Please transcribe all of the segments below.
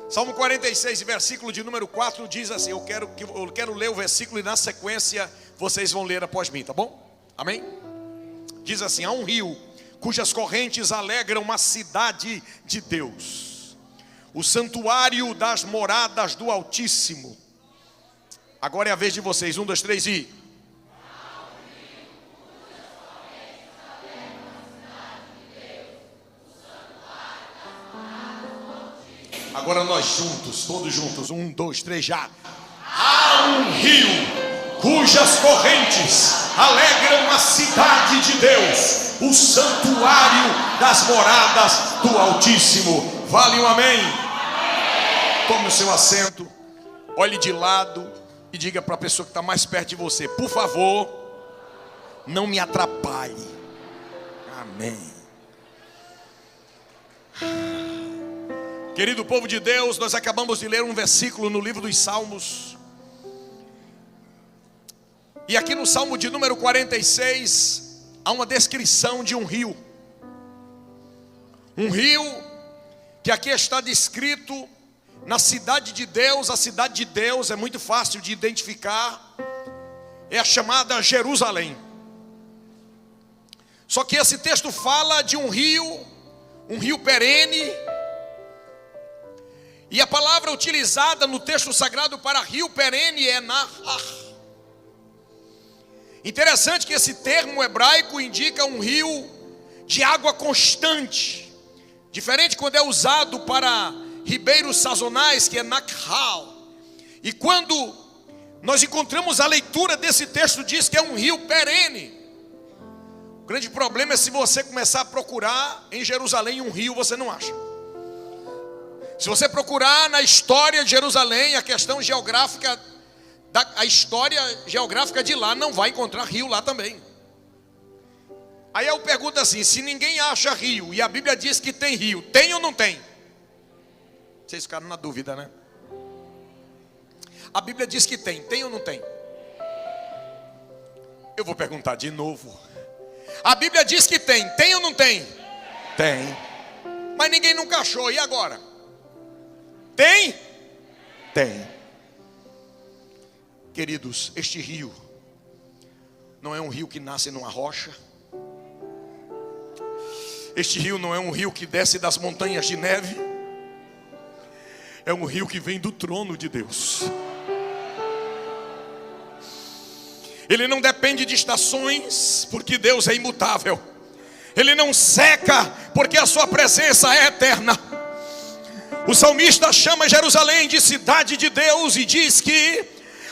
Salmo 46, versículo de número 4 diz assim, eu quero ler o versículo e na sequência vocês vão ler após mim, tá bom? Amém? Diz assim: há um rio cujas correntes alegram a cidade de Deus, o santuário das moradas do Altíssimo. Agora é a vez de vocês, 1, 2, 3 e... Agora nós juntos, todos juntos, 1, 2, 3, já. Há um rio cujas correntes alegram a cidade de Deus, o santuário das moradas do Altíssimo. Vale um amém? Tome o seu assento, olhe de lado e diga para a pessoa que está mais perto de você: por favor, não me atrapalhe. Amém. Querido povo de Deus, nós acabamos de ler um versículo no livro dos Salmos. E aqui no Salmo de número 46, há uma descrição de um rio. Um rio que aqui está descrito na cidade de Deus. A cidade de Deus é muito fácil de identificar. É a chamada Jerusalém. Só que esse texto fala de um rio perene. E a palavra utilizada no texto sagrado para rio perene é Nahar. Interessante que esse termo hebraico indica um rio de água constante. Diferente quando é usado para ribeiros sazonais, que é Nakhal. E quando nós encontramos a leitura desse texto, diz que é um rio perene. O grande problema é se você começar a procurar em Jerusalém um rio, você não acha. Se você procurar na história de Jerusalém, a questão geográfica, a história geográfica de lá, não vai encontrar rio lá também. Aí eu pergunto assim: se ninguém acha rio e a Bíblia diz que tem rio, tem ou não tem? Vocês ficaram na dúvida, né? A Bíblia diz que tem ou não tem? Eu vou perguntar de novo. A Bíblia diz que tem ou não tem? Tem. Mas ninguém nunca achou, e agora? Tem? Tem. Queridos, este rio não é um rio que nasce numa rocha. Este rio não é um rio que desce das montanhas de neve. É um rio que vem do trono de Deus. Ele não depende de estações, porque Deus é imutável. Ele não seca, porque a sua presença é eterna. O salmista chama Jerusalém de cidade de Deus e diz que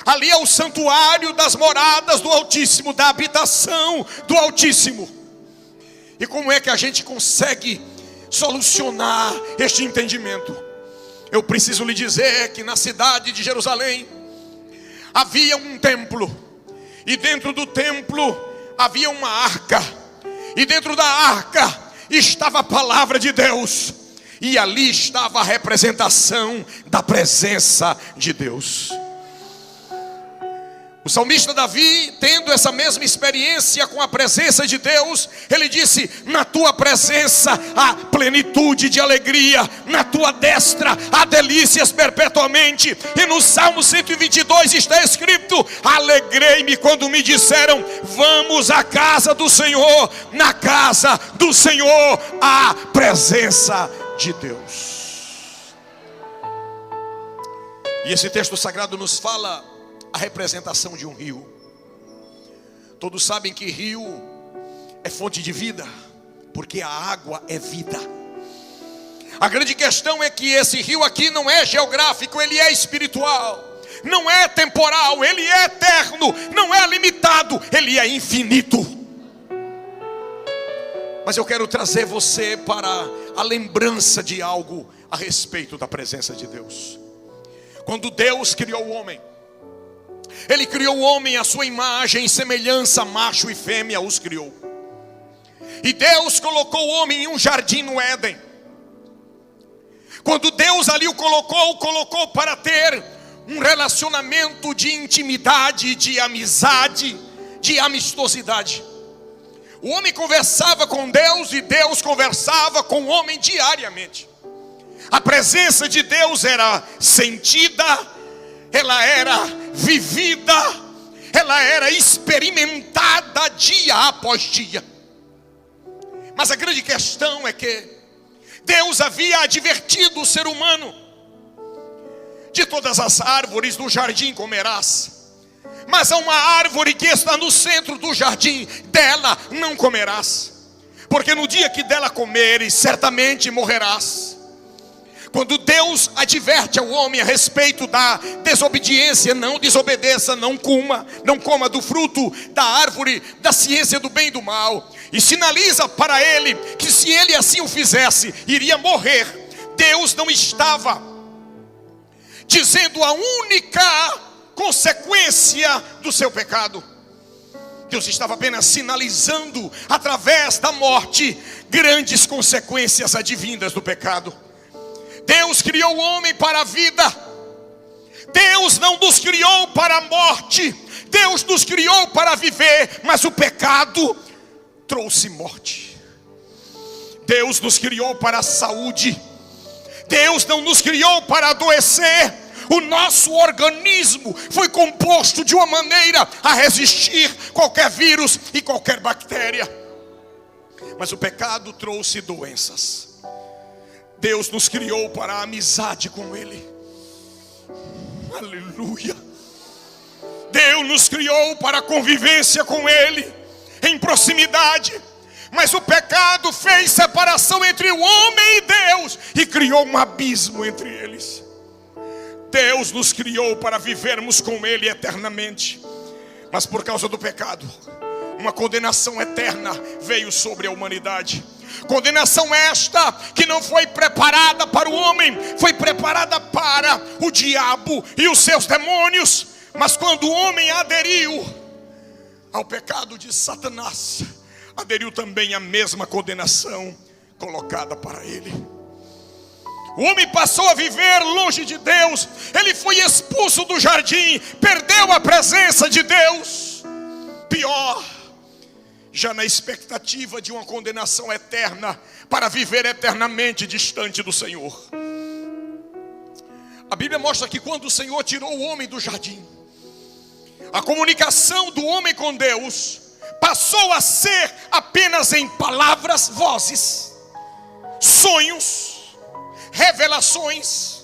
ali é o santuário das moradas do Altíssimo, da habitação do Altíssimo. E como é que a gente consegue solucionar este entendimento? Eu preciso lhe dizer que na cidade de Jerusalém havia um templo, e dentro do templo havia uma arca, e dentro da arca estava a palavra de Deus. E ali estava a representação da presença de Deus. O salmista Davi, tendo essa mesma experiência com a presença de Deus, ele disse: na tua presença há plenitude de alegria, na tua destra há delícias perpetuamente. E no Salmo 122 está escrito: alegrei-me quando me disseram, vamos à casa do Senhor. Na casa do Senhor há presença de Deus. E esse texto sagrado nos fala a representação de um rio. Todos sabem que rio é fonte de vida, porque a água é vida. A grande questão é que esse rio aqui não é geográfico, ele é espiritual. Não é temporal, ele é eterno. Não é limitado, ele é infinito. Mas eu quero trazer você para a lembrança de algo a respeito da presença de Deus. Quando Deus criou o homem, Ele criou o homem à sua imagem e semelhança, macho e fêmea os criou. E Deus colocou o homem em um jardim no Éden. Quando Deus ali o colocou para ter um relacionamento de intimidade, de amizade, de amistosidade. O homem conversava com Deus e Deus conversava com o homem diariamente. A presença de Deus era sentida, ela era vivida, ela era experimentada dia após dia. Mas a grande questão é que Deus havia advertido o ser humano: de todas as árvores do jardim comerás, mas há uma árvore que está no centro do jardim, dela não comerás, porque no dia que dela comeres, certamente morrerás. Quando Deus adverte ao homem a respeito da desobediência, não desobedeça, não coma do fruto da árvore da ciência do bem e do mal, e sinaliza para ele que se ele assim o fizesse, iria morrer. Deus não estava dizendo a única consequência do seu pecado. Deus estava apenas sinalizando, através da morte, grandes consequências advindas do pecado. Deus criou o homem para a vida. Deus não nos criou para a morte. Deus nos criou para viver, mas o pecado trouxe morte. Deus nos criou para a saúde. Deus não nos criou para adoecer. O nosso organismo foi composto de uma maneira a resistir qualquer vírus e qualquer bactéria. Mas o pecado trouxe doenças. Deus nos criou para a amizade com Ele. Aleluia. Deus nos criou para a convivência com Ele, em proximidade. Mas o pecado fez separação entre o homem e Deus e criou um abismo entre eles. Deus nos criou para vivermos com Ele eternamente, mas por causa do pecado, uma condenação eterna veio sobre a humanidade. Condenação esta que não foi preparada para o homem, foi preparada para o diabo e os seus demônios. Mas quando o homem aderiu ao pecado de Satanás, aderiu também a mesma condenação colocada para ele. O homem passou a viver longe de Deus. Ele foi expulso do jardim, perdeu a presença de Deus. Pior, já na expectativa de uma condenação eterna, para viver eternamente distante do Senhor. A Bíblia mostra que quando o Senhor tirou o homem do jardim, a comunicação do homem com Deus passou a ser apenas em palavras, vozes, sonhos, revelações.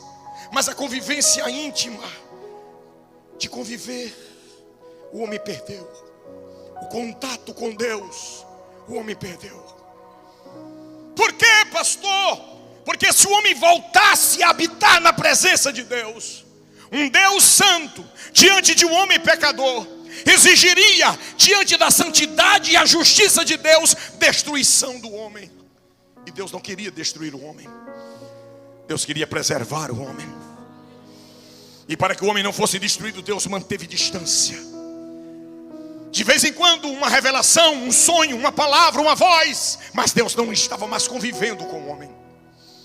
Mas a convivência íntima, de conviver, o homem perdeu. O contato com Deus, o homem perdeu. Por quê, pastor? Porque se o homem voltasse a habitar na presença de Deus, um Deus santo, diante de um homem pecador, exigiria, diante da santidade e a justiça de Deus, destruição do homem. E Deus não queria destruir o homem. Deus queria preservar o homem. E para que o homem não fosse destruído, Deus manteve distância. De vez em quando uma revelação, um sonho, uma palavra, uma voz. Mas Deus não estava mais convivendo com o homem.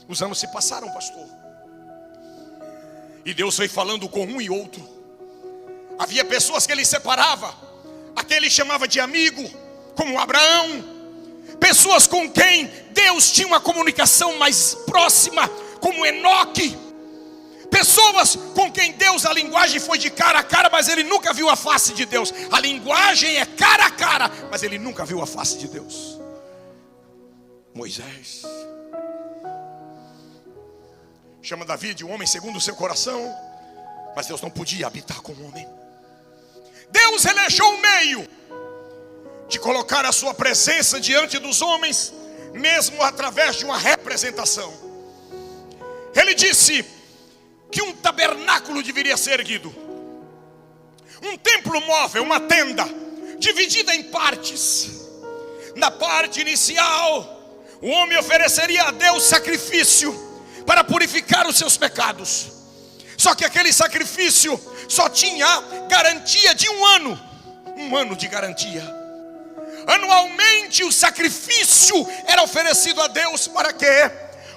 Os anos se passaram, pastor, e Deus foi falando com um e outro. Havia pessoas que ele separava, aquele chamava de amigo, como Abraão. Pessoas com quem Deus tinha uma comunicação mais próxima, como Enoque. Pessoas com quem Deus, a linguagem foi de cara a cara, mas ele nunca viu a face de Deus. A linguagem é cara a cara, mas ele nunca viu a face de Deus. Moisés chama Davi de um homem segundo o seu coração, mas Deus não podia habitar com o homem. Deus elejou o meio de colocar a sua presença diante dos homens, mesmo através de uma representação. Ele disse que um tabernáculo deveria ser erguido, um templo móvel, uma tenda, dividida em partes. Na parte inicial, o homem ofereceria a Deus sacrifício para purificar os seus pecados. Só que aquele sacrifício só tinha garantia de um ano de garantia. Anualmente o sacrifício era oferecido a Deus para que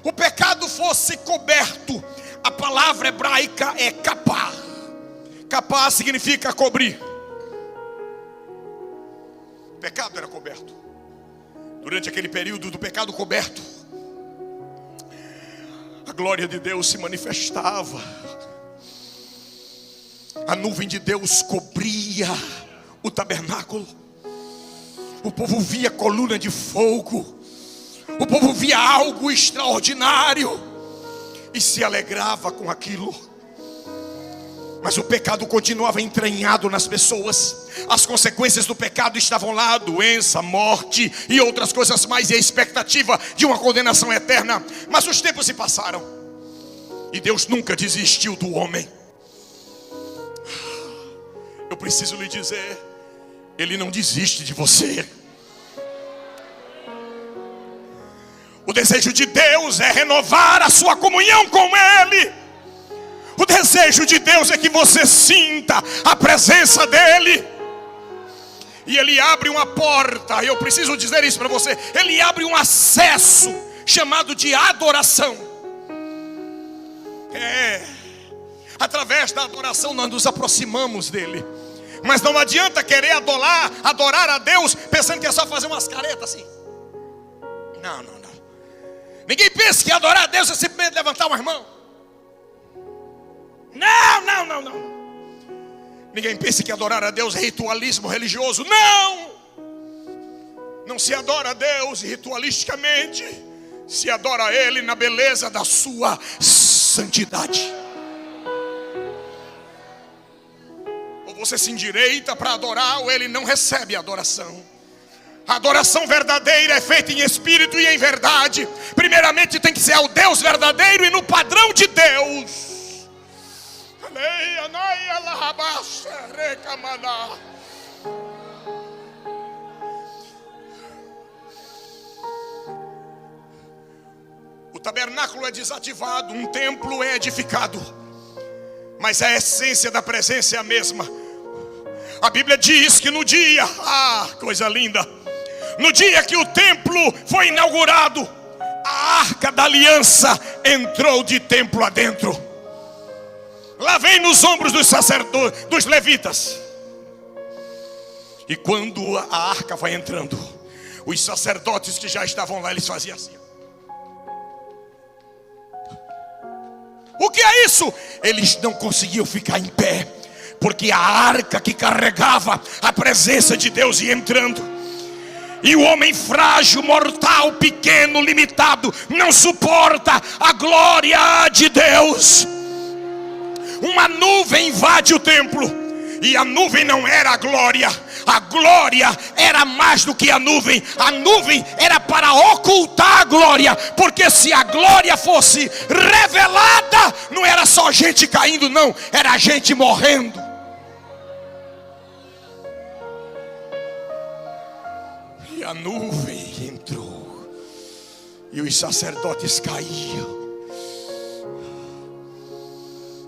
o pecado fosse coberto. A palavra hebraica é capá. Capá significa cobrir. O pecado era coberto. Durante aquele período do pecado coberto, glória de Deus se manifestava. A nuvem de Deus cobria o tabernáculo. O povo via coluna de fogo. O povo via algo extraordinário e se alegrava com aquilo. Mas o pecado continuava entranhado nas pessoas. As consequências do pecado estavam lá: doença, morte e outras coisas mais, e a expectativa de uma condenação eterna. Mas os tempos se passaram e Deus nunca desistiu do homem. Eu preciso lhe dizer, Ele não desiste de você. O desejo de Deus é renovar a sua comunhão com Ele. O desejo de Deus é que você sinta a presença dEle. E Ele abre uma porta, eu preciso dizer isso para você. Ele abre um acesso chamado de adoração. Através da adoração nós nos aproximamos dEle. Mas não adianta querer adorar a Deus pensando que é só fazer umas caretas assim. Não. Ninguém pensa que adorar a Deus é simplesmente levantar umas mãos. Não. Ninguém pensa que adorar a Deus é ritualismo religioso. Não se adora a Deus ritualisticamente. Se adora a Ele na beleza da sua santidade. Ou você se endireita para adorar, ou Ele não recebe a adoração. A adoração verdadeira é feita em espírito e em verdade. Primeiramente tem que ser ao Deus verdadeiro e no padrão de Deus. O tabernáculo é desativado, um templo é edificado, mas a essência da presença é a mesma. A Bíblia diz que no dia, coisa linda, no dia que o templo foi inaugurado, a arca da aliança entrou de templo adentro. Lá vem nos ombros dos sacerdotes, dos levitas. E quando a arca vai entrando, os sacerdotes que já estavam lá, eles faziam assim. O que é isso? Eles não conseguiam ficar em pé, porque a arca que carregava a presença de Deus ia entrando. E o homem frágil, mortal, pequeno, limitado, não suporta a glória de Deus. Uma nuvem invade o templo. E a nuvem não era a glória era mais do que a nuvem. A nuvem era para ocultar a glória, porque se a glória fosse revelada, não era só gente caindo, não, era gente morrendo. E a nuvem entrou, e os sacerdotes caíam.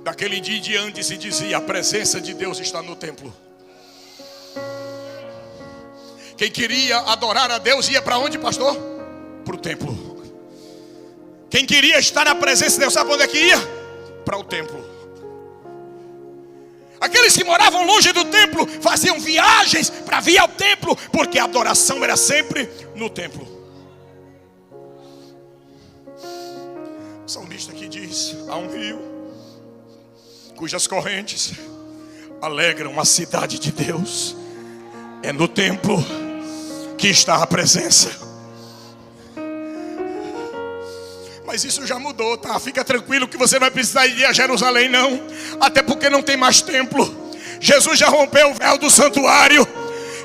Daquele dia em diante se dizia: a presença de Deus está no templo. Quem queria adorar a Deus ia para onde, pastor? Para o templo. Quem queria estar na presença de Deus, sabe para onde é que ia? Para o templo. Aqueles que moravam longe do templo faziam viagens para vir ao templo, porque a adoração era sempre no templo. O salmista aqui diz: há um rio cujas correntes alegram a cidade de Deus. É no templo que está a presença. Mas isso já mudou, tá? Fica tranquilo que você não vai precisar ir a Jerusalém, não. Até porque não tem mais templo. Jesus já rompeu o véu do santuário.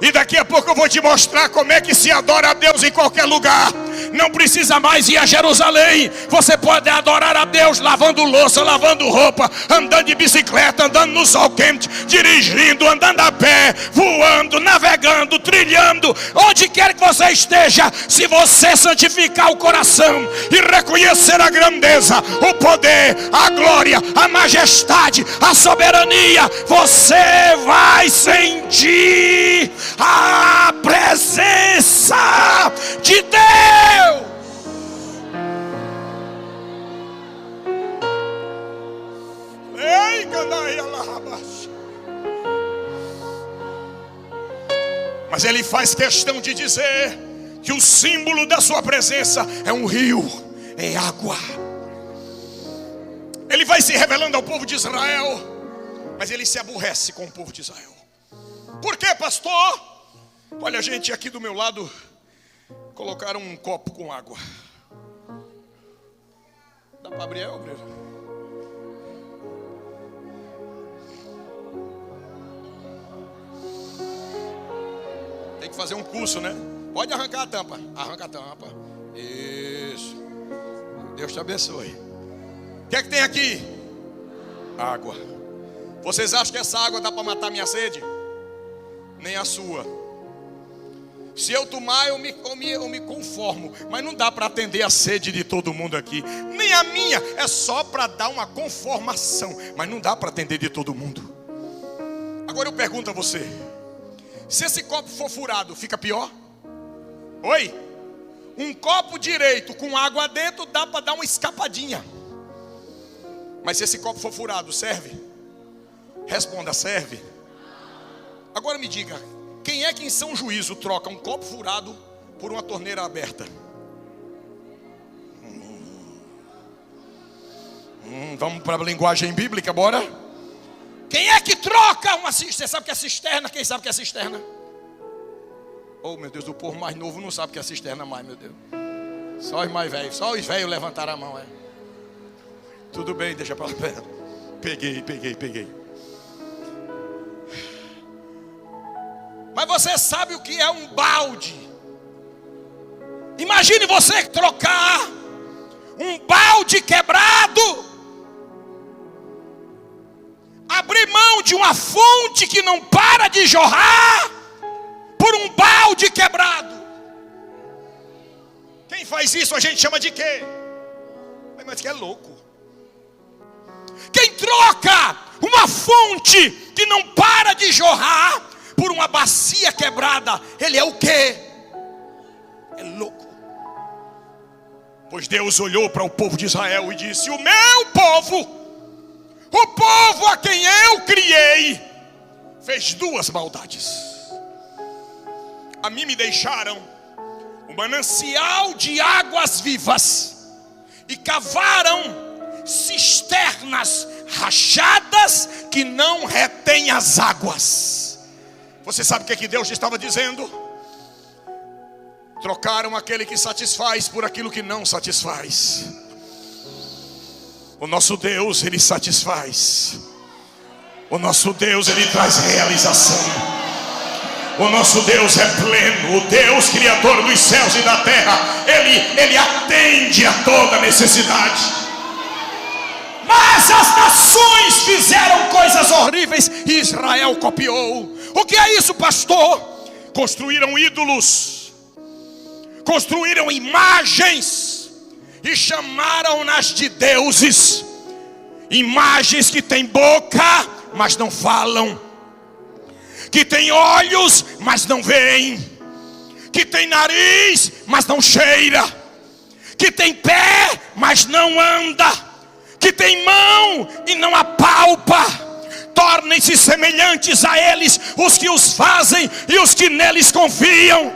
E daqui a pouco eu vou te mostrar como é que se adora a Deus em qualquer lugar. Não precisa mais ir a Jerusalém. Você pode adorar a Deus lavando louça, lavando roupa, andando de bicicleta, andando no sol quente, dirigindo, andando a pé, voando, navegando, trilhando, onde quer que você esteja. Se você santificar o coração e reconhecer a grandeza, o poder, a glória, a majestade, a soberania, você vai sentir a presença de Deus. Mas ele faz questão de dizer que o símbolo da sua presença é um rio, é água. Ele vai se revelando ao povo de Israel, mas ele se aborrece com o povo de Israel. Por quê, pastor? Olha, gente, aqui do meu lado colocaram um copo com água. Dá para abrir, obreiro? Tem que fazer um curso, né? Pode arrancar a tampa. Arranca a tampa. Isso. Deus te abençoe. O que é que tem aqui? Água. Vocês acham que essa água dá para matar minha sede? Nem a sua. Se eu tomar, eu me conformo. Mas não dá para atender a sede de todo mundo aqui. Nem a minha. É só para dar uma conformação. Mas não dá para atender de todo mundo. Agora eu pergunto a você: se esse copo for furado, fica pior? Oi? Um copo direito com água dentro dá para dar uma escapadinha. Mas se esse copo for furado, serve? Responda, serve? Agora me diga, quem é que em São Juízo troca um copo furado por uma torneira aberta? Vamos para a linguagem bíblica, bora? Quem é que troca uma cisterna? Você sabe o que é cisterna? Quem sabe o que é cisterna? Oh, meu Deus, o povo mais novo não sabe o que é cisterna mais, meu Deus. Só os mais velhos, só os velhos levantaram a mão, é. Tudo bem, deixa para lá. Peguei. Mas você sabe o que é um balde? Imagine você trocar um balde quebrado, abrir mão de uma fonte que não para de jorrar por um balde quebrado. Quem faz isso a gente chama de quê? Mas que é louco. Quem troca uma fonte que não para de jorrar por uma bacia quebrada, ele é o quê? É louco. Pois Deus olhou para o povo de Israel e disse: o meu povo, o povo a quem eu criei, fez duas maldades. A mim me deixaram um manancial de águas vivas e cavaram cisternas rachadas que não retêm as águas. Você sabe o que Deus estava dizendo? Trocaram aquele que satisfaz por aquilo que não satisfaz. O nosso Deus, Ele satisfaz. O nosso Deus, Ele traz realização. O nosso Deus é pleno. O Deus criador dos céus e da terra, Ele atende a toda necessidade. Mas as nações fizeram coisas horríveis e Israel copiou. O que é isso, pastor? Construíram ídolos, construíram imagens e chamaram-nas de deuses. Imagens que têm boca, mas não falam, que têm olhos, mas não veem, que têm nariz, mas não cheira, que têm pé, mas não anda, que tem mão e não apalpa. Tornem-se semelhantes a eles os que os fazem e os que neles confiam.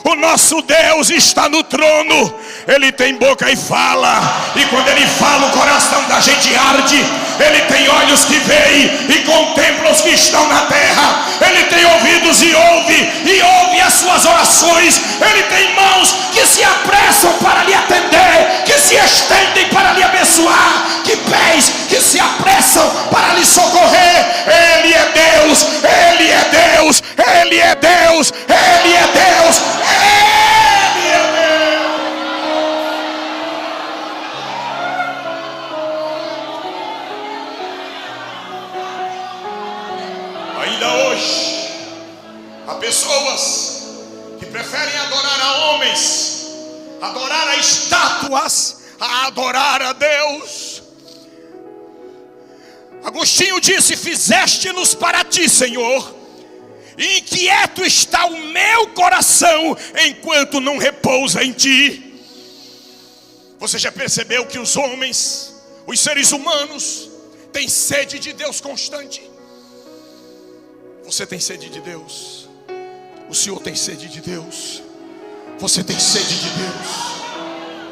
O nosso Deus está no trono. Ele tem boca e fala, e quando Ele fala o coração da gente arde. Ele tem olhos que veem e contempla os que estão na terra. Ele tem ouvidos e ouve as suas orações. Ele tem mãos que se apressam para lhe atender, que se estendem para lhe abençoar, que pés que se apressam para lhe socorrer. Ele é Deus, Ele é Deus, Ele é Deus, Ele é Deus, Ele é Deus. Ainda hoje há pessoas que preferem adorar a homens, adorar a estátuas, a adorar a Deus. Agostinho disse: fizeste-nos para ti, Senhor, e inquieto está o meu coração enquanto não repousa em ti. Você já percebeu que os homens, os seres humanos, têm sede de Deus constante? Você tem sede de Deus? O Senhor tem sede de Deus? Você tem sede de Deus?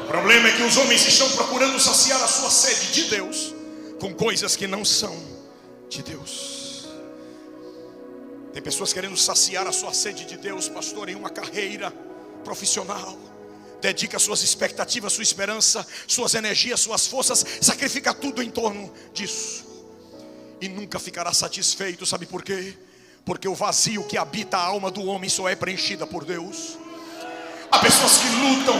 O problema é que os homens estão procurando saciar a sua sede de Deus com coisas que não são de Deus. Tem pessoas querendo saciar a sua sede de Deus, pastor, em uma carreira profissional. Dedica suas expectativas, sua esperança, suas energias, suas forças, sacrifica tudo em torno disso, e nunca ficará satisfeito. Sabe por quê? Porque o vazio que habita a alma do homem só é preenchida por Deus. Há pessoas que lutam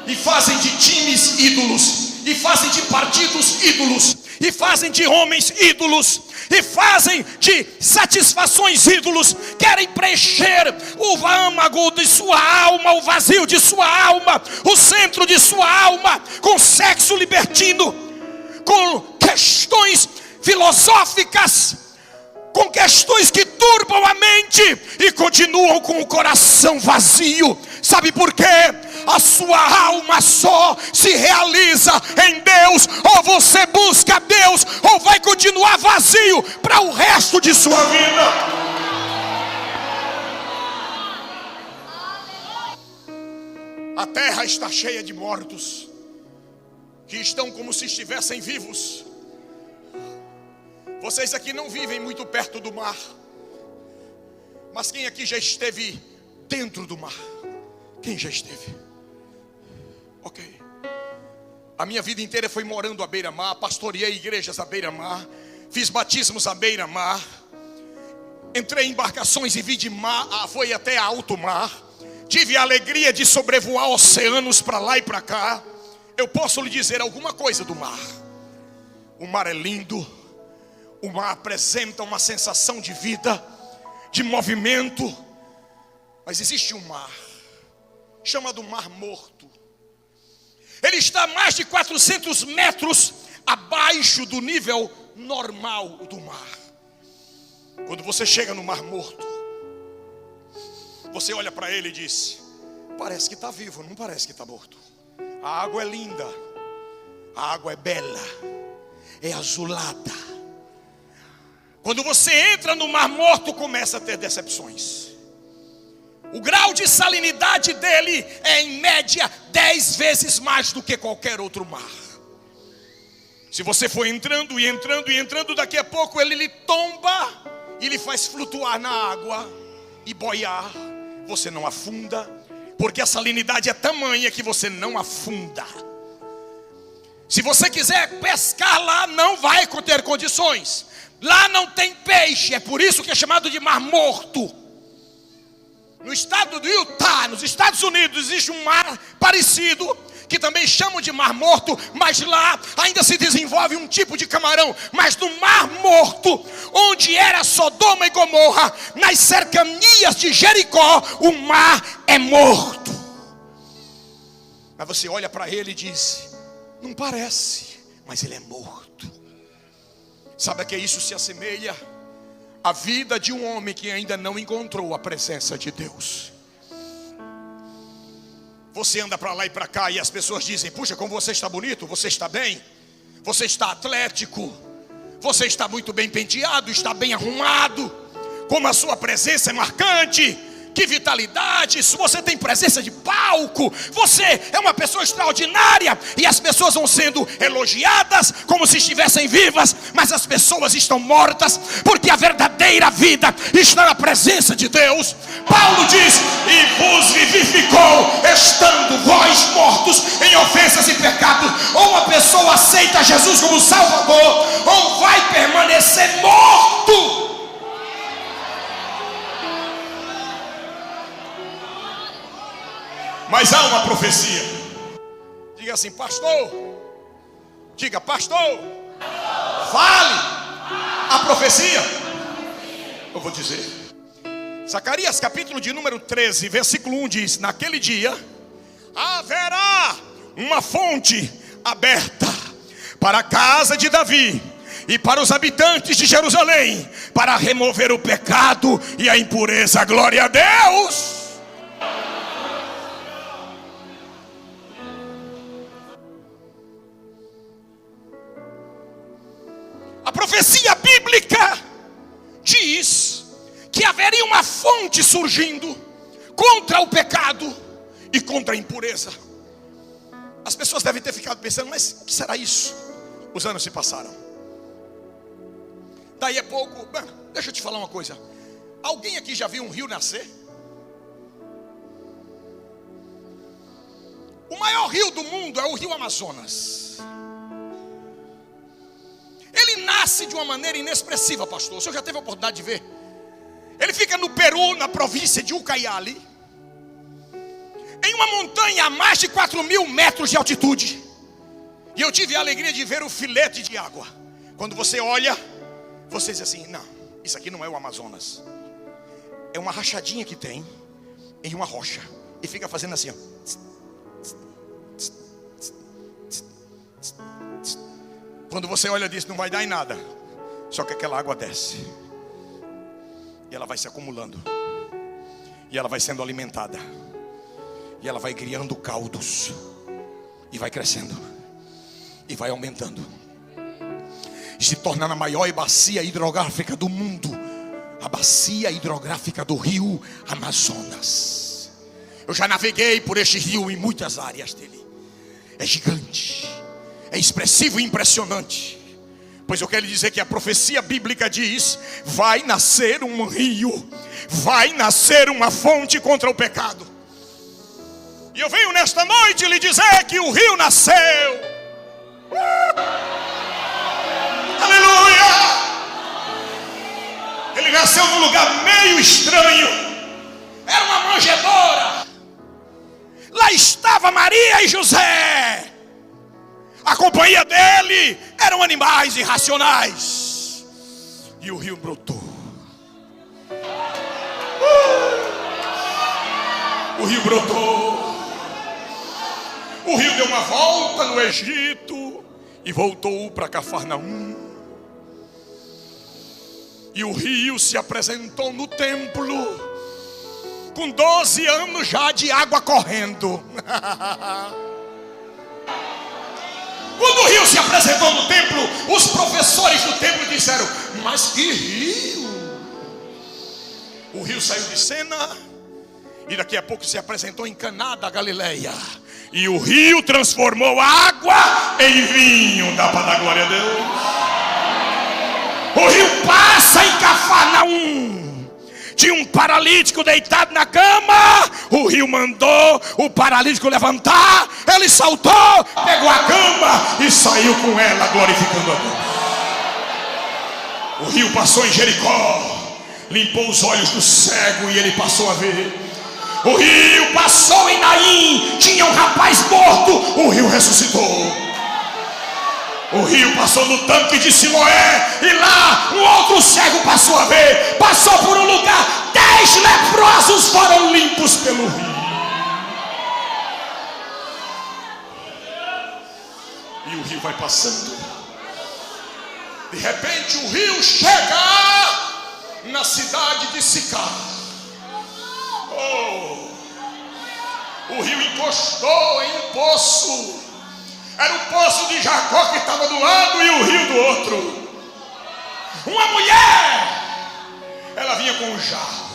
e fazem de times ídolos, e fazem de partidos ídolos, e fazem de homens ídolos, e fazem de satisfações ídolos. Querem preencher o âmago de sua alma, o vazio de sua alma, o centro de sua alma, com sexo libertino, com questões filosóficas, com questões que turbam a mente, e continuam com o coração vazio. Sabe por quê? A sua alma só se realiza em Deus. Ou você busca Deus, ou vai continuar vazio para o resto de sua vida. A terra está cheia de mortos, que estão como se estivessem vivos. Vocês aqui não vivem muito perto do mar, mas quem aqui já esteve dentro do mar? Quem já esteve? Ok. A minha vida inteira foi morando à beira-mar, pastoreei igrejas à beira-mar, fiz batismos à beira-mar, entrei em embarcações e vi de mar, foi até alto mar, tive a alegria de sobrevoar oceanos para lá e para cá. Eu posso lhe dizer alguma coisa do mar. O mar é lindo, o mar apresenta uma sensação de vida, de movimento, mas existe um mar, chamado Mar Morto. Ele está a mais de 400 metros abaixo do nível normal do mar. Quando você chega no Mar Morto, você olha para ele e diz: parece que está vivo, não parece que está morto. A água é linda, a água é bela, é azulada. Quando você entra no Mar Morto, começa a ter decepções. O grau de salinidade dele é em média 10 vezes mais do que qualquer outro mar. Se você for entrando e entrando e entrando, daqui a pouco ele lhe tomba e lhe faz flutuar na água e boiar. Você não afunda, porque a salinidade é tamanha que você não afunda. Se você quiser pescar lá, não vai ter condições. Lá não tem peixe, é por isso que é chamado de Mar Morto. No estado do Utah, nos Estados Unidos, existe um mar parecido, que também chamam de Mar Morto, mas lá ainda se desenvolve um tipo de camarão. Mas no Mar Morto, onde era Sodoma e Gomorra, nas cercanias de Jericó, o mar é morto. Mas você olha para ele e diz: não parece, mas ele é morto. Sabe a que isso se assemelha? A vida de um homem que ainda não encontrou a presença de Deus. Você anda para lá e para cá e as pessoas dizem: puxa, como você está bonito, você está bem, você está atlético, você está muito bem penteado, está bem arrumado, como a sua presença é marcante, que vitalidade, você tem presença de palco, você é uma pessoa extraordinária. E as pessoas vão sendo elogiadas como se estivessem vivas, mas as pessoas estão mortas, porque a verdadeira vida está na presença de Deus. Paulo diz: e vos vivificou, estando vós mortos em ofensas e pecados. Ou a pessoa aceita Jesus como Salvador, ou vai permanecer morto. Mas há uma profecia. Diga assim: pastor. Diga: pastor. Fale a profecia. Eu vou dizer. Zacarias capítulo de número 13, versículo 1 diz: naquele dia haverá uma fonte aberta para a casa de Davi e para os habitantes de Jerusalém, para remover o pecado e a impureza. Glória a Deus. A profecia bíblica diz que haveria uma fonte surgindo contra o pecado e contra a impureza. As pessoas devem ter ficado pensando: mas o que será isso? Os anos se passaram. Daí a pouco, deixa eu te falar uma coisa. Alguém aqui já viu um rio nascer? O maior rio do mundo é o rio Amazonas. Ele nasce de uma maneira inexpressiva, pastor. O senhor já teve a oportunidade de ver? Ele fica no Peru, na província de Ucayali, em uma montanha a mais de 4.000 metros de altitude. E eu tive a alegria de ver o filete de água. Quando você olha, você diz assim: não, isso aqui não é o Amazonas. É uma rachadinha que tem em uma rocha. E fica fazendo assim, ó. Quando você olha disso, não vai dar em nada. Só que aquela água desce. E ela vai se acumulando. E ela vai sendo alimentada. E ela vai criando caldos. E vai crescendo. E vai aumentando. E se torna a maior bacia hidrográfica do mundo. A bacia hidrográfica do rio Amazonas. Eu já naveguei por este rio em muitas áreas dele. É gigante. É expressivo e impressionante. Pois eu quero lhe dizer que a profecia bíblica diz: vai nascer um rio, vai nascer uma fonte contra o pecado. E eu venho nesta noite lhe dizer que o rio nasceu. Aleluia! Ele nasceu num lugar meio estranho. Era uma manjedoura. Lá estava Maria e José. A companhia dele eram animais irracionais. E o rio brotou. O rio brotou. O rio deu uma volta no Egito e voltou para Cafarnaum. E o rio se apresentou no templo com 12 anos já de água correndo. Quando o rio se apresentou no templo, os professores do templo disseram: mas que rio! O rio saiu de cena e daqui a pouco se apresentou em Caná da Galileia. E o rio transformou a água em vinho. Dá para dar glória a Deus? O rio passa em Cafarnaum. Tinha um paralítico deitado na cama. O rio mandou o paralítico levantar. Ele saltou, pegou a cama e saiu com ela, glorificando a Deus. O rio passou em Jericó, limpou os olhos do cego e ele passou a ver. O rio passou em Naim, tinha um rapaz morto, o rio ressuscitou. O rio passou no tanque de Siloé e lá um outro cego passou a ver. Passou por um lugar, 10 leprosos foram limpos pelo rio. E o rio vai passando. De repente o rio chega na cidade de Sicar. O rio encostou em um poço. Era o poço de Jacó que estava do lado e o rio do outro. Uma mulher, ela vinha com um jarro.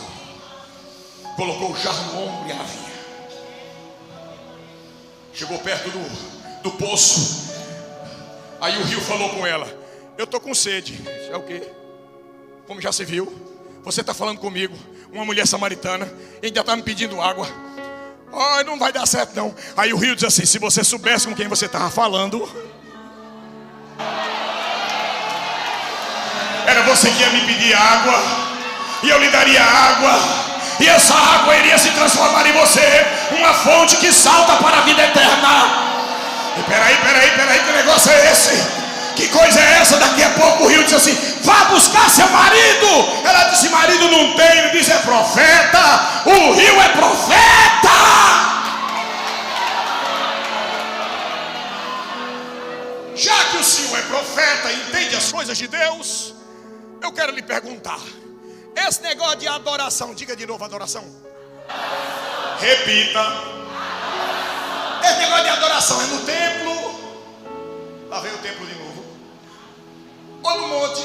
Colocou o jarro no ombro e ela vinha. Chegou perto do poço. Aí o rio falou com ela: eu estou com sede. É o quê? Como já se viu? Você está falando comigo, uma mulher samaritana, e ainda está me pedindo água. Oh, não vai dar certo não. Aí o rio diz assim: se você soubesse com quem você estava falando, era você que ia me pedir água, e eu lhe daria água, e essa água iria se transformar em você uma fonte que salta para a vida eterna. E peraí, que negócio é esse? Que coisa é essa? Daqui a pouco o rio diz assim: vá buscar seu marido. Ela disse: marido não tem. Ele diz: é profeta. O rio é profeta. Já que o senhor é profeta e entende as coisas de Deus, eu quero lhe perguntar: esse negócio de adoração, diga de novo: adoração. Repita. Esse negócio de adoração é no templo? Lá vem o templo de novo. Ou no monte?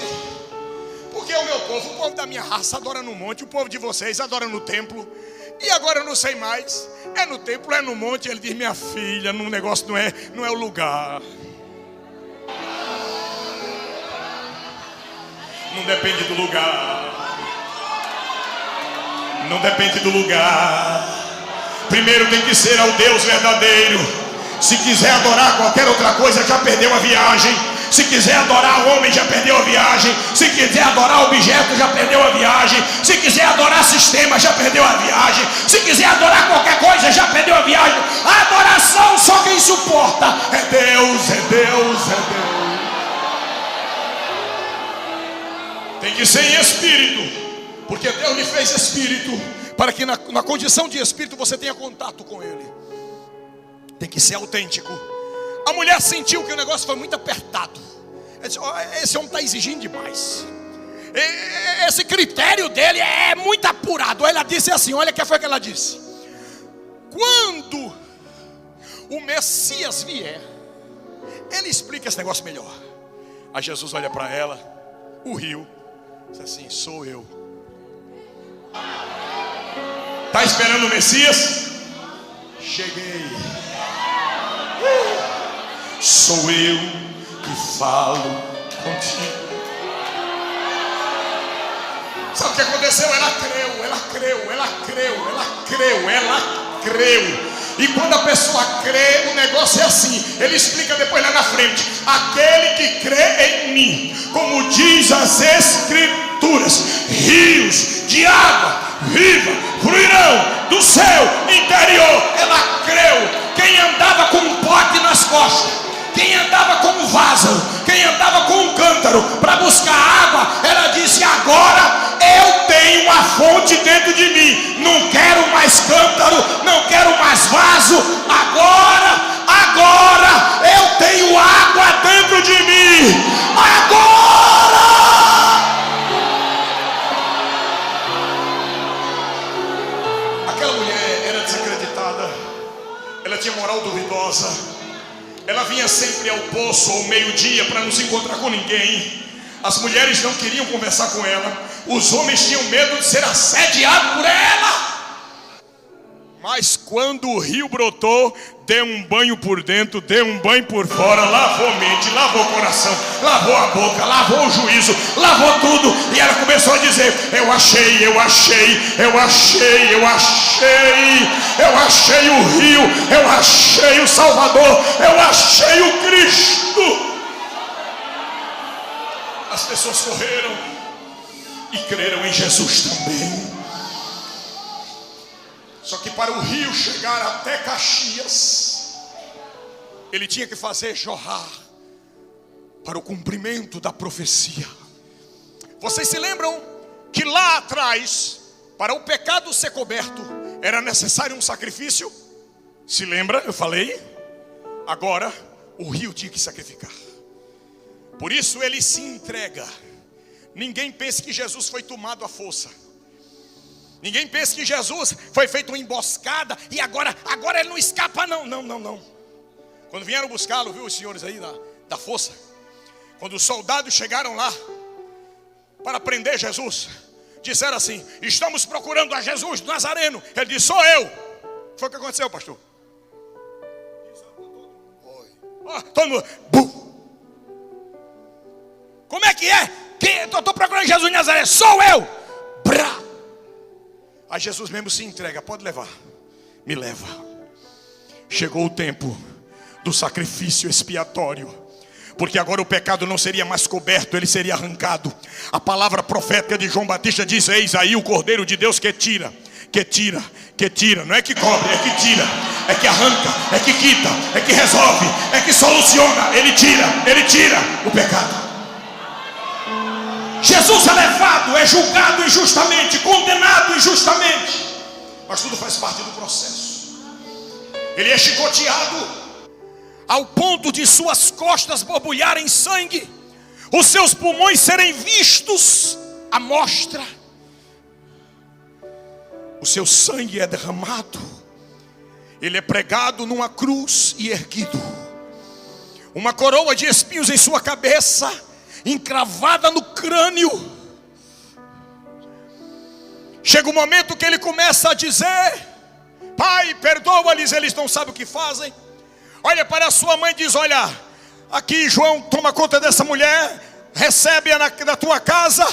Porque o meu povo, o povo da minha raça adora no monte, o povo de vocês adora no templo. E agora eu não sei mais, é no templo, é no monte. Ele diz: minha filha, no negócio não é o lugar. Não depende do lugar. Não depende do lugar. Primeiro tem que ser ao Deus verdadeiro. Se quiser adorar qualquer outra coisa, já perdeu a viagem. Se quiser adorar o homem, já perdeu a viagem. Se quiser adorar objeto, já perdeu a viagem. Se quiser adorar sistema, já perdeu a viagem. Se quiser adorar qualquer coisa, já perdeu a viagem. A adoração só quem suporta é Deus, é Deus, é Deus. Tem que ser em espírito, porque Deus lhe fez espírito, para que na condição de espírito você tenha contato com Ele. Tem que ser autêntico. A mulher sentiu que o negócio foi muito apertado. Ela disse, oh, esse homem está exigindo demais. Esse critério dele é muito apurado. Ela disse assim, olha o que foi que ela disse. Quando o Messias vier, ele explica esse negócio melhor. Aí Jesus olha para ela, o rio, diz assim, sou eu. Está esperando o Messias? Cheguei. Sou eu que falo contigo. Sabe o que aconteceu? Ela creu, ela creu, ela creu, ela creu, ela creu. E quando a pessoa crê, o negócio é assim. Ele explica depois lá na frente. Aquele que crê em mim, como diz as Escrituras, rios de água viva fluirão do seu interior. Ela creu. Quem andava com um pote nas costas, quem andava com um vaso, quem andava com um cântaro para buscar água, ela disse, agora eu tenho uma fonte dentro de mim. Não quero mais cântaro, não quero mais vaso. Agora eu tenho água dentro de mim. Agora! Aquela mulher era desacreditada. Ela tinha moral duvidosa. Ela vinha sempre ao poço ao meio-dia para não se encontrar com ninguém. As mulheres não queriam conversar com ela. Os homens tinham medo de ser assediados por ela. Mas quando o rio brotou, deu um banho por dentro, deu um banho por fora, lavou a mente, lavou o coração, lavou a boca, lavou o juízo, lavou tudo. E ela começou a dizer, eu achei o rio, eu achei o Salvador, eu achei o Cristo. As pessoas correram e creram em Jesus também. Só que para o rio chegar até Caxias, ele tinha que fazer jorrar para o cumprimento da profecia. Vocês se lembram que lá atrás, para o pecado ser coberto, era necessário um sacrifício? Se lembra? Eu falei. Agora o rio tinha que sacrificar. Por isso ele se entrega. Ninguém pense que Jesus foi tomado à força. Ninguém pense que Jesus foi feito uma emboscada e agora ele não escapa não. Não. Quando vieram buscá-lo, viu os senhores aí da força? Quando os soldados chegaram lá para prender Jesus, disseram assim, estamos procurando a Jesus do Nazareno. Ele disse, sou eu. Foi o que aconteceu, pastor? Todo mundo, bum. Como é que é? Eu estou procurando Jesus de Nazaré, sou eu. Brá. Aí Jesus mesmo se entrega, pode levar, me leva. Chegou o tempo do sacrifício expiatório, porque agora o pecado não seria mais coberto, ele seria arrancado. A palavra profética de João Batista diz, eis aí o Cordeiro de Deus que tira, não é que cobre, é que tira, é que arranca, é que quita, é que resolve, é que soluciona. Ele tira o pecado. Jesus é levado, é julgado injustamente, condenado injustamente, mas tudo faz parte do processo. Ele é chicoteado ao ponto de suas costas borbulharem sangue, os seus pulmões serem vistos à mostra, o seu sangue é derramado, ele é pregado numa cruz e erguido, uma coroa de espinhos em sua cabeça, encravada no crânio. Chega o momento que ele começa a dizer, Pai, perdoa-lhes, eles não sabem o que fazem. Olha para a sua mãe e diz, olha, aqui João toma conta dessa mulher, recebe na tua casa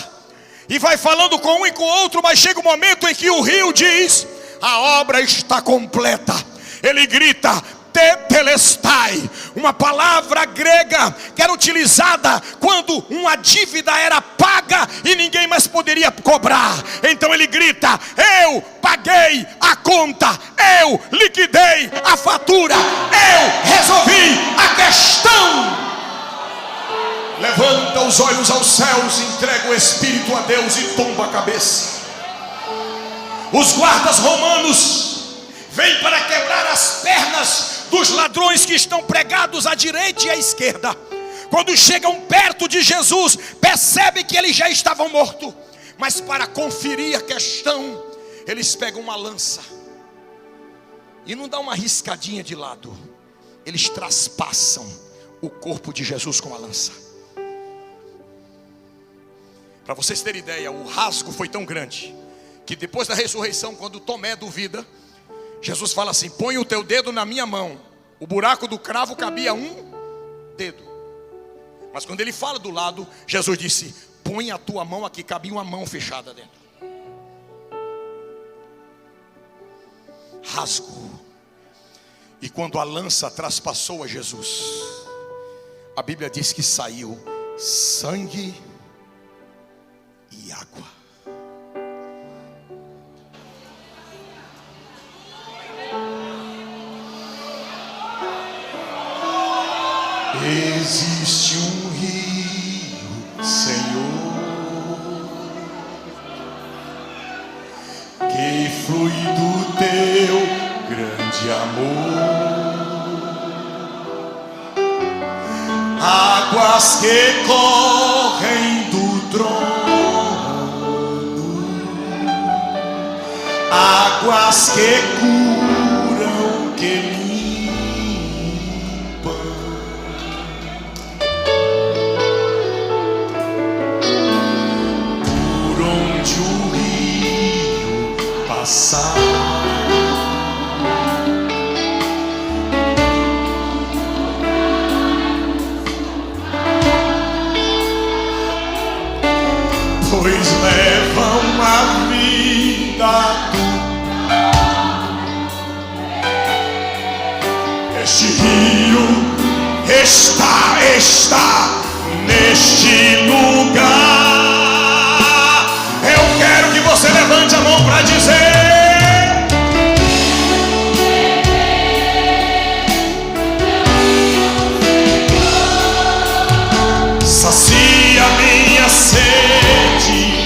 e vai falando com um e com o outro, mas chega um momento em que o rio diz: a obra está completa. Ele grita: tetelestai, uma palavra grega que era utilizada quando uma dívida era paga e ninguém mais poderia cobrar. Então ele grita: eu paguei a conta, eu liquidei a fatura, eu resolvi a questão. Levanta os olhos aos céus, entrega o espírito a Deus e tomba a cabeça. Os guardas romanos vêm para quebrar as pernas dos ladrões que estão pregados à direita e à esquerda. Quando chegam perto de Jesus, percebem que eles já estavam mortos. Mas para conferir a questão, eles pegam uma lança e não dão uma riscadinha de lado, eles traspassam o corpo de Jesus com a lança. Para vocês terem ideia, o rasgo foi tão grande que depois da ressurreição, quando Tomé duvida, Jesus fala assim: põe o teu dedo na minha mão. O buraco do cravo cabia um dedo, mas quando ele fala do lado, Jesus disse: põe a tua mão aqui, cabia uma mão fechada dentro. Rasgo. E quando a lança traspassou a Jesus, a Bíblia diz que saiu sangue e água. Existe um rio, Senhor, que flui do teu grande amor, águas que correm do trono, águas que curam, que limpam. Por onde o rio passar, pois levam a vida. Este rio está neste lugar. Eu quero que você levante a mão para dizer: sacia minha sede.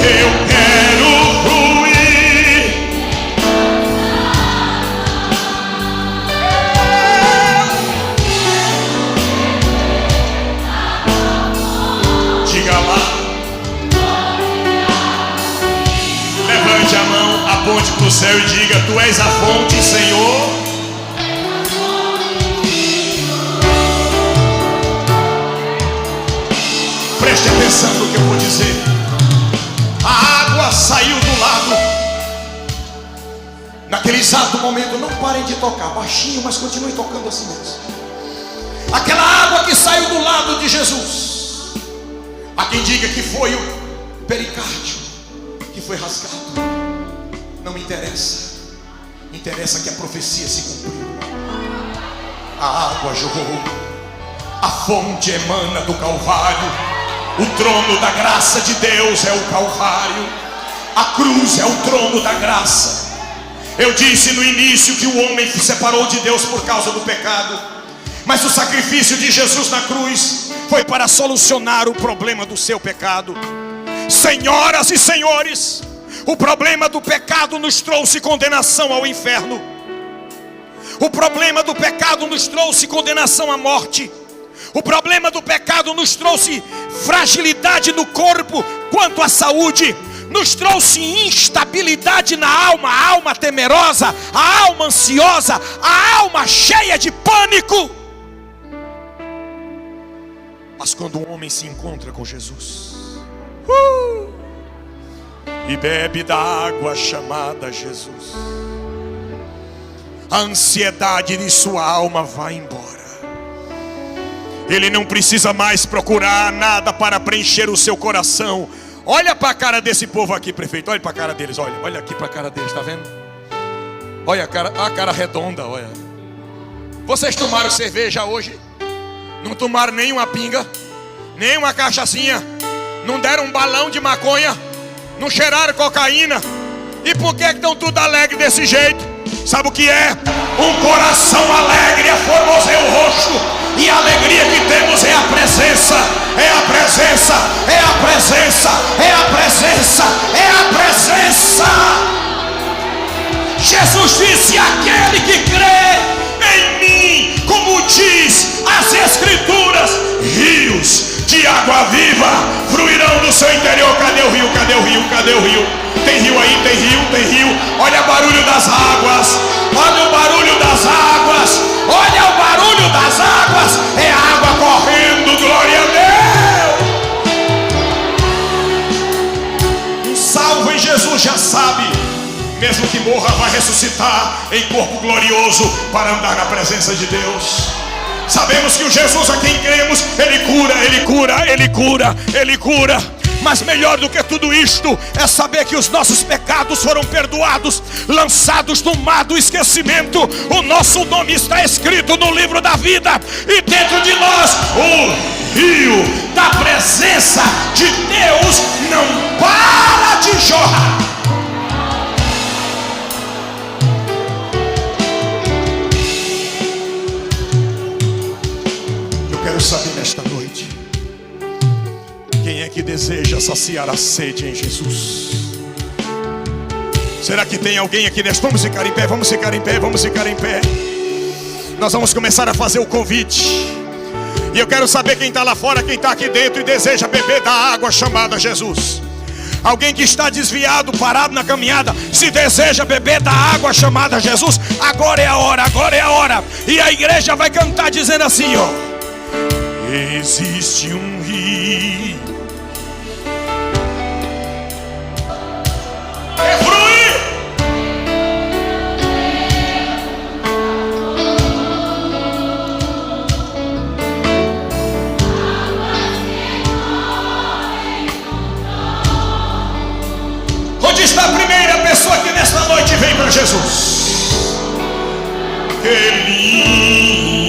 Eu quero fluir. Diga lá. Levante a mão, aponte para o céu e diga: tu és a fonte, Senhor. Preste atenção no que eu vou dizer. A água saiu do lado. Naquele exato momento, não parem de tocar, baixinho, mas continuem tocando assim mesmo. Aquela água que saiu do lado de Jesus, há quem diga que foi o pericárdio que foi rasgado. Não me interessa. Interessa que a profecia se cumpriu. A água jorrou. A fonte emana do Calvário. O trono da graça de Deus é o Calvário. A cruz é o trono da graça. Eu disse no início que o homem se separou de Deus por causa do pecado, mas o sacrifício de Jesus na cruz foi para solucionar o problema do seu pecado. Senhoras e senhores, o problema do pecado nos trouxe condenação ao inferno. O problema do pecado nos trouxe condenação à morte. O problema do pecado nos trouxe fragilidade no corpo quanto à saúde. Nos trouxe instabilidade na alma, a alma temerosa, a alma ansiosa, a alma cheia de pânico. Mas quando um homem se encontra com Jesus e bebe da água chamada Jesus, a ansiedade de sua alma vai embora. Ele não precisa mais procurar nada para preencher o seu coração. Olha para a cara desse povo aqui, prefeito. Olha para a cara deles, olha aqui para a cara deles, está vendo? Olha a cara redonda, olha. Vocês tomaram cerveja hoje? Não tomaram nenhuma pinga, nem uma cachaçinha, não deram um balão de maconha, não cheiraram cocaína. E por que estão tudo alegre desse jeito? Sabe o que é? Um coração alegre é formoseio roxo. E a alegria que temos é a presença, é a presença, é a presença, é a presença, é a presença. Jesus disse: aquele que crê em mim, como diz as Escrituras, rios de água viva fluirão do seu interior. Cadê o rio? Cadê o rio? Cadê o rio? Tem rio aí, tem rio, tem rio. Olha o barulho das águas, olha o barulho das águas, olha o barulho das águas. É água correndo, glória a Deus. Um salvo em Jesus já sabe, mesmo que morra, vai ressuscitar em corpo glorioso para andar na presença de Deus. Sabemos que o Jesus a quem cremos, Ele cura, Ele cura, Ele cura, Ele cura. Mas melhor do que tudo isto é saber que os nossos pecados foram perdoados, lançados no mar do esquecimento. O nosso nome está escrito no livro da vida, e dentro de nós o rio da presença de Deus não para de jorrar. Eu quero saber nesta noite, quem é que deseja saciar a sede em Jesus? Será que tem alguém aqui nesta? Vamos ficar em pé, vamos ficar em pé, vamos ficar em pé. Nós vamos começar a fazer o convite. E eu quero saber quem está lá fora, quem está aqui dentro e deseja beber da água chamada Jesus. Alguém que está desviado, parado na caminhada, se deseja beber da água chamada Jesus, agora é a hora, agora é a hora. E a igreja vai cantar dizendo assim, ó: existe um rio que flui. Onde está a primeira pessoa que nesta noite vem para Jesus? Que limpa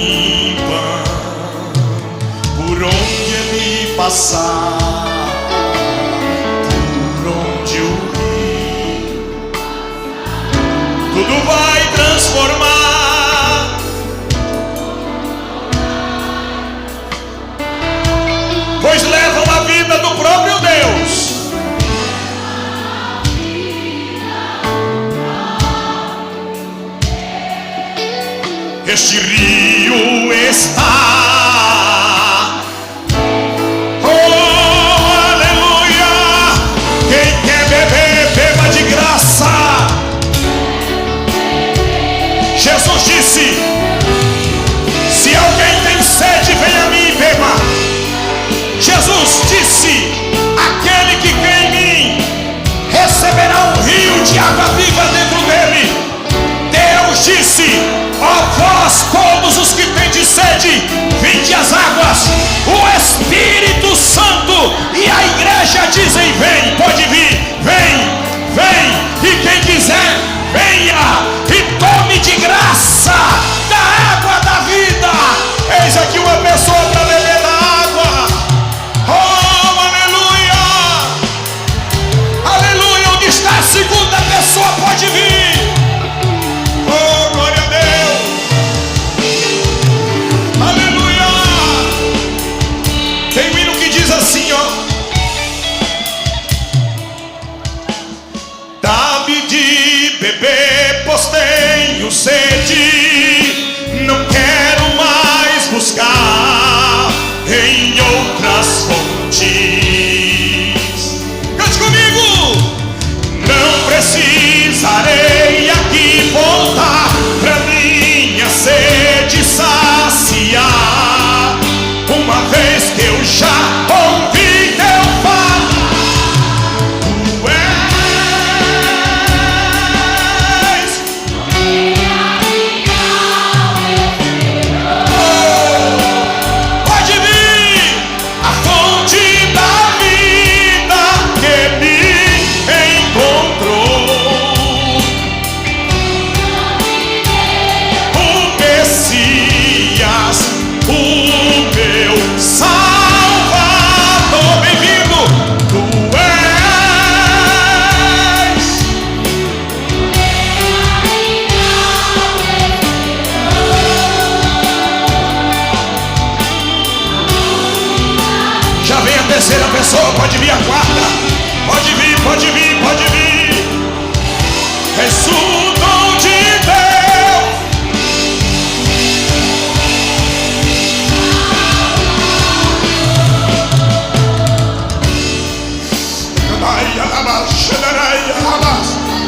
por onde ele passar, por onde o rio tudo vai transformar. Pois levam a vida do próprio Deus. Este rio está, oh aleluia. Quem quer beber, beba de graça. Jesus disse: se alguém tem sede, venha a mim e beba. Jesus disse: aquele que crê em mim receberá um rio de água viva dentro dele. Deus disse: ó vós todos terceira pessoa, pode vir a quarta. Pode vir, pode vir, pode vir. És o dom de Deus.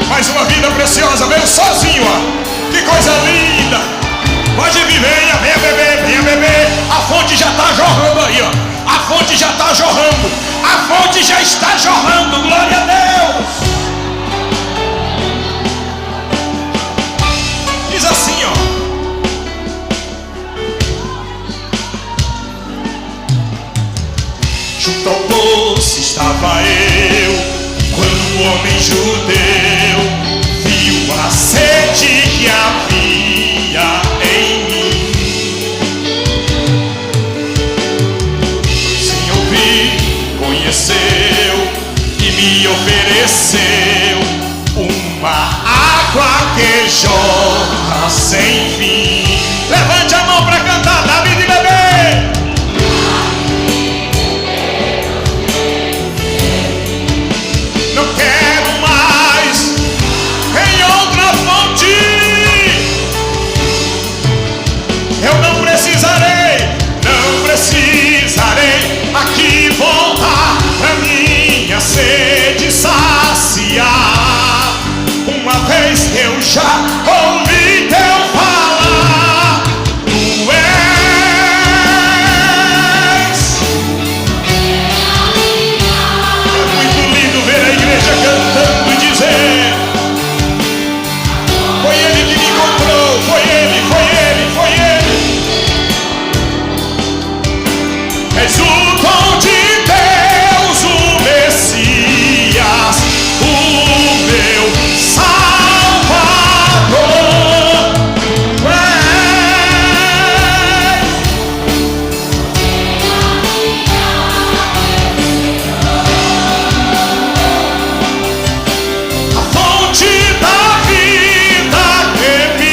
Mais uma vida preciosa, veio sozinho, ó. Que coisa linda. Pode vir, venha, venha beber, venha beber. A fonte já está jorrando aí, ó. A fonte já está jorrando. A fonte já está jorrando, glória a Deus. Diz assim, ó. Junto ao poço estava eu, quando o homem judeu viu a sede que havia em mim. Sem ouvir, conheceu e me ofereceu uma água que jorra sem fim. Levante a mão para cantar, dá vida e beber. Não quero mais em outra fonte. Eu não precisarei aqui voltar pra minha sede saciar. Uma vez eu já ouvi teu falar. Tu és. É muito lindo ver a igreja cantando e dizer: foi ele que me encontrou, foi ele, foi ele, foi ele. És o dom de Deus, o Messias, o meu Salvador. A fonte da vida que me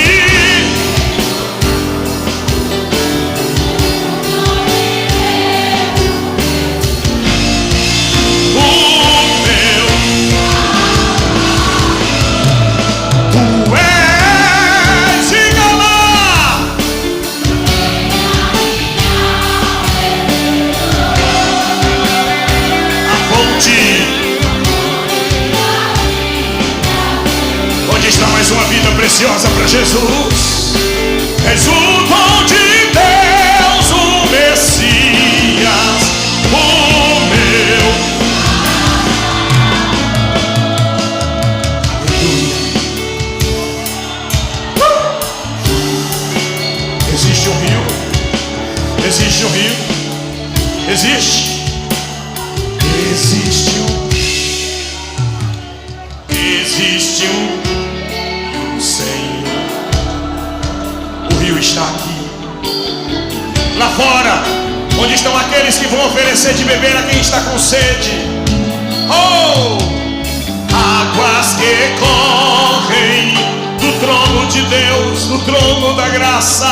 Tu és, diga lá. A fonte. Onde está mais uma vida preciosa para Jesus? És o dom de Deus, o Messias, o meu. Existe um rio. Existe um rio. Existe. Existe um. Existe um Senhor. O rio está aqui. Lá fora, onde estão aqueles que vão oferecer de beber a quem está com sede. Oh! Águas que correm do trono de Deus, do trono da graça.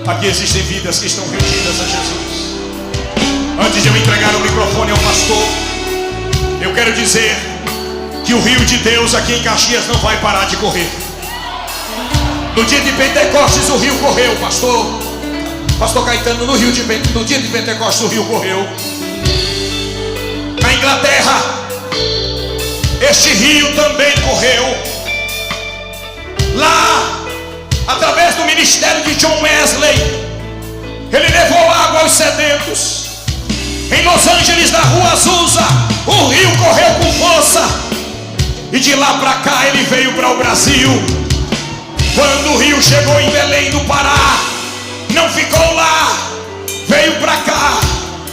Aqui existem vidas que estão rendidas a Jesus. Antes de eu entregar o microfone ao pastor, eu quero dizer que o rio de Deus aqui em Caxias não vai parar de correr. No dia de Pentecostes o rio correu, Pastor Caetano, no dia de Pentecostes o rio correu. Na Inglaterra, este rio também correu. Lá, através do ministério de John Wesley, ele levou água aos sedentos. Em Los Angeles, na rua Azusa, o rio correu com força. E de lá para cá ele veio para o Brasil. Quando o rio chegou em Belém do Pará, não ficou lá, veio para cá,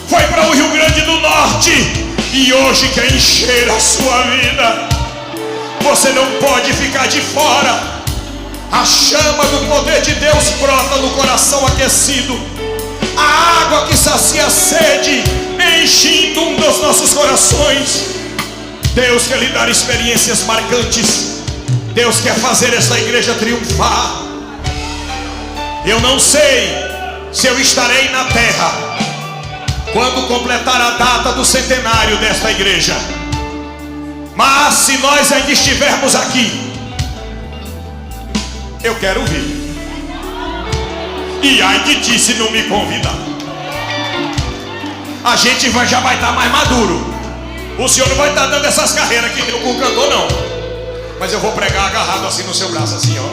foi para o Rio Grande do Norte. E hoje quer encher a sua vida. Você não pode ficar de fora. A chama do poder de Deus brota no coração aquecido. A água que sacia a sede enche um dos nossos corações. Deus quer lhe dar experiências marcantes. Deus quer fazer esta igreja triunfar. Eu não sei se eu estarei na terra quando completar a data do centenário desta igreja, mas se nós ainda estivermos aqui, eu quero vir. E ai de ti se não me convidar. A gente já vai estar mais maduro. O senhor não vai estar dando essas carreiras que deu com o cantor, não. Mas eu vou pregar agarrado assim no seu braço, assim, ó.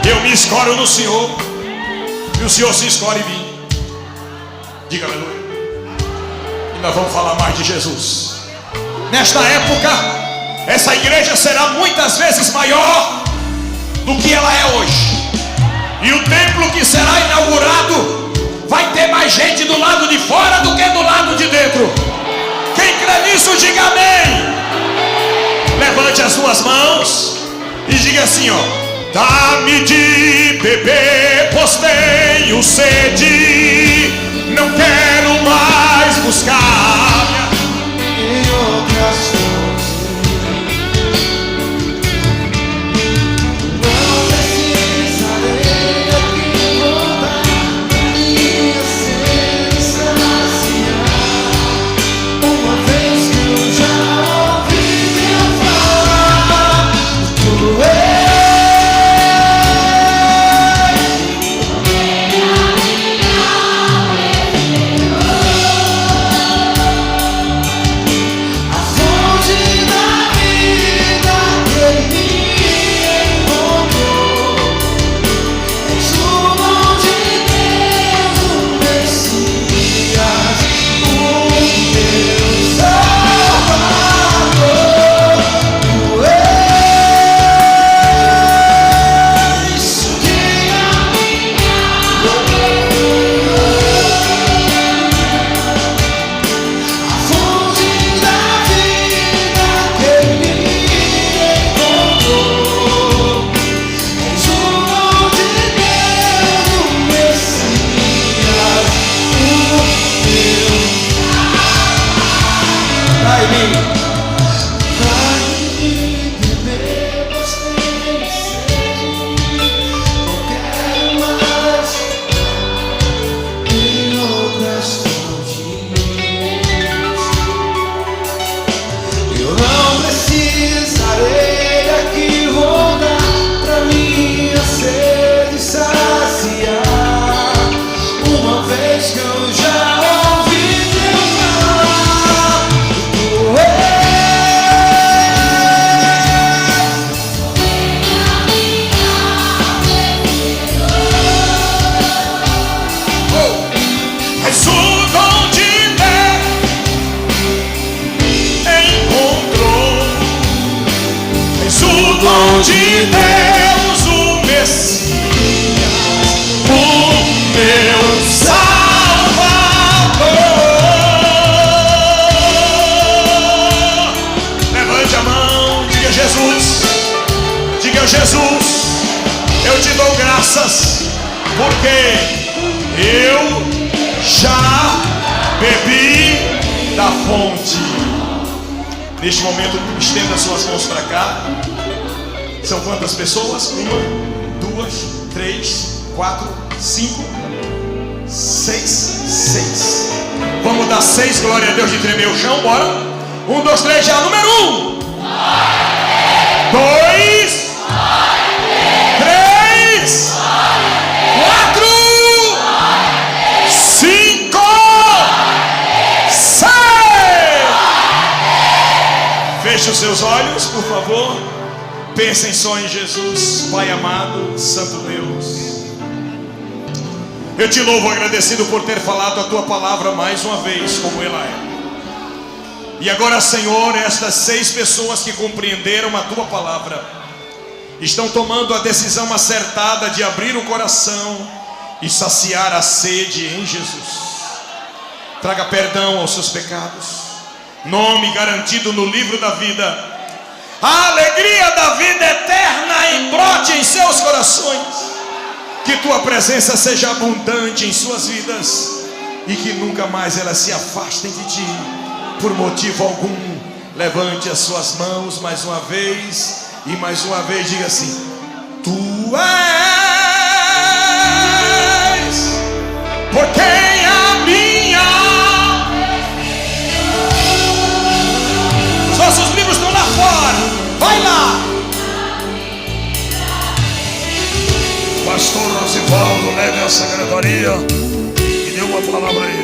Eu me escoro no senhor e o senhor se escora em mim. Diga aleluia. E nós vamos falar mais de Jesus. Nesta época, essa igreja será muitas vezes maior do que ela é hoje. E o templo que será inaugurado vai ter mais gente do lado de fora do que do lado de dentro. Quem crê nisso, diga amém. Levante as suas mãos e diga assim, ó: dá-me de beber, pois tenho sede. Não quero mais buscar em outras coisas. Não precisarei aqui voltar pra minha sede saciar. Uma vez que eu já ouvi Deus falar, tu és. De Deus, o Messias, o meu Salvador. Levante a mão, diga Jesus, diga Jesus, eu te dou graças, porque eu já bebi da fonte. Neste momento, estenda suas mãos para cá. São quantas pessoas? 1, 2, 3, 4, 5, 6. 6. Vamos dar 6 glória a Deus de tremer o chão, bora. 1, 2, 3, já. Número 1, 2, 3, 4, 5, 6. Feche os seus olhos, por favor. Pensem só em Jesus. Pai amado, Santo Deus, eu te louvo agradecido por ter falado a tua palavra mais uma vez como ela é. E agora, Senhor, estas 6 pessoas que compreenderam a tua palavra estão tomando a decisão acertada de abrir o coração e saciar a sede em Jesus. Traga perdão aos seus pecados, nome garantido no livro da vida, a alegria da vida eterna e brote em seus corações. Que tua presença seja abundante em suas vidas e que nunca mais elas se afastem de ti por motivo algum. Levante as suas mãos mais uma vez e mais uma vez diga assim: tu és Maria, que deu uma palavra aí.